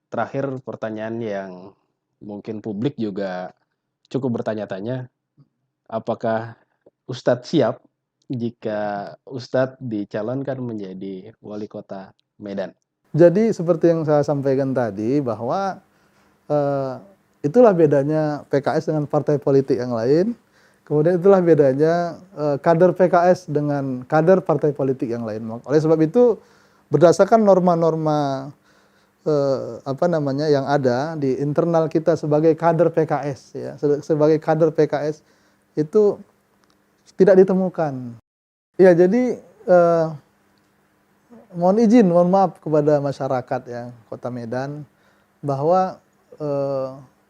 terakhir pertanyaan yang mungkin publik juga cukup bertanya-tanya, apakah Ustadz siap jika Ustadz dicalonkan menjadi wali kota Medan? Jadi seperti yang saya sampaikan tadi bahwa eh, itulah bedanya PKS dengan partai politik yang lain. Kemudian itulah bedanya kader PKS dengan kader partai politik yang lain. Oleh sebab itu berdasarkan norma-norma apa namanya yang ada di internal kita sebagai kader PKS ya, sebagai kader PKS itu tidak ditemukan. Ya jadi mohon maaf kepada masyarakat ya Kota Medan bahwa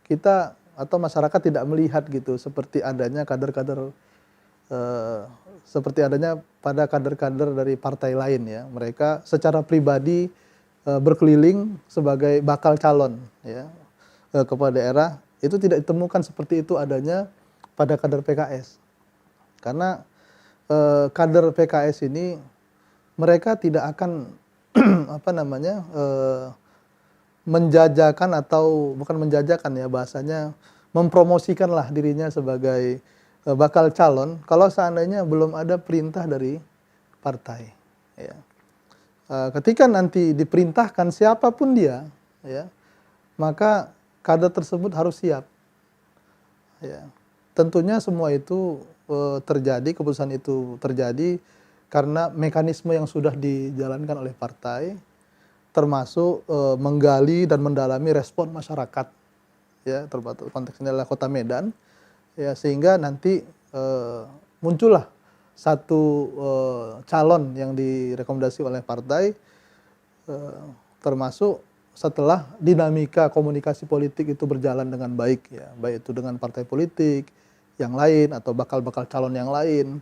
kita atau masyarakat tidak melihat gitu seperti adanya kader-kader seperti adanya pada kader-kader dari partai lain ya. Mereka secara pribadi berkeliling sebagai bakal calon ya kepala daerah, itu tidak ditemukan seperti itu adanya pada kader PKS. Karena kader PKS ini mereka tidak akan apa namanya menjajakan atau bukan menjajakan ya bahasanya, mempromosikanlah dirinya sebagai bakal calon kalau seandainya belum ada perintah dari partai ya. Ketika nanti diperintahkan siapapun dia ya, maka kader tersebut harus siap ya. Tentunya semua itu terjadi, keputusan itu terjadi karena mekanisme yang sudah dijalankan oleh partai, termasuk menggali dan mendalami respon masyarakat ya, termasuk konteksnya adalah Kota Medan ya, sehingga nanti muncullah satu calon yang direkomendasi oleh partai, termasuk setelah dinamika komunikasi politik itu berjalan dengan baik ya, baik itu dengan partai politik yang lain atau bakal-bakal calon yang lain.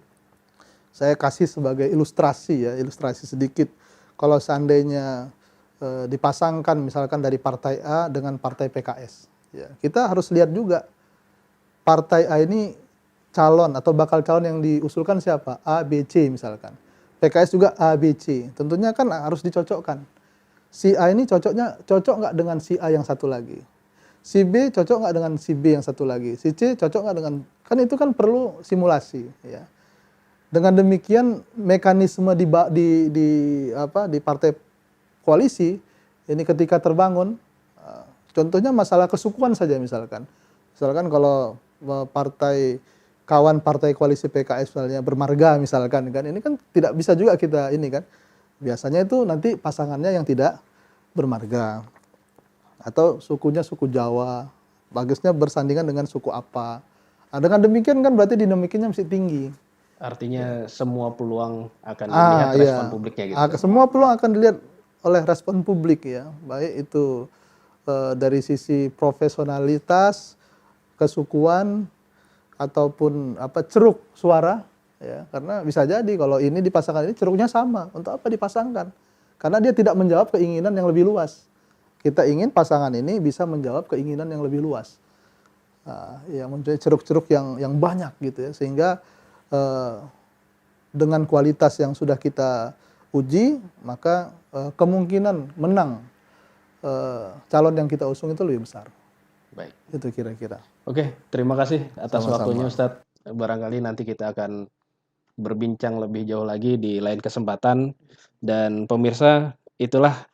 Saya kasih sebagai ilustrasi ya, ilustrasi sedikit. Kalau seandainya dipasangkan misalkan dari partai A dengan partai PKS, ya, kita harus lihat juga partai A ini calon atau bakal calon yang diusulkan siapa? A, B, C misalkan. PKS juga A, B, C. Tentunya kan harus dicocokkan. Si A ini cocok nggak dengan si A yang satu lagi? Si B cocok nggak dengan si B yang satu lagi? Si C cocok nggak dengan, kan itu kan perlu simulasi ya. Dengan demikian mekanisme di partai koalisi ini ketika terbangun, contohnya masalah kesukuan saja misalkan kalau kawan partai koalisi PKS misalnya bermarga misalkan kan, ini kan tidak bisa juga kita ini kan, biasanya itu nanti pasangannya yang tidak bermarga atau sukunya suku Jawa, bagusnya bersandingan dengan suku apa. Nah, dengan demikian kan berarti dinamikanya mesti tinggi. Artinya semua peluang akan dilihat respon Iya. publiknya gitu. Semua peluang akan dilihat oleh respon publik ya, baik itu dari sisi profesionalitas, kesukuan, ataupun ceruk suara ya, karena bisa jadi kalau ini dipasangkan ini ceruknya sama, untuk apa dipasangkan? Karena dia tidak menjawab keinginan yang lebih luas. Kita ingin pasangan ini bisa menjawab keinginan yang lebih luas. Ya mencari ceruk-ceruk yang banyak gitu ya, sehingga dengan kualitas yang sudah kita uji, maka kemungkinan menang calon yang kita usung itu lebih besar. Baik. Itu kira-kira. Oke, terima kasih atas Sama-sama. waktunya Ustadz. Barangkali nanti kita akan berbincang lebih jauh lagi di lain kesempatan. Dan pemirsa, itulah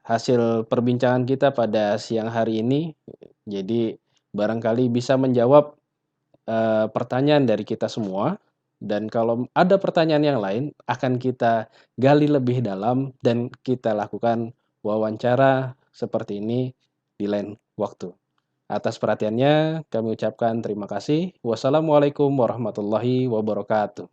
hasil perbincangan kita pada siang hari ini. Jadi barangkali bisa menjawab pertanyaan dari kita semua. Dan kalau ada pertanyaan yang lain, akan kita gali lebih dalam dan kita lakukan wawancara seperti ini di lain waktu. Atas perhatiannya, kami ucapkan terima kasih. Wassalamualaikum warahmatullahi wabarakatuh.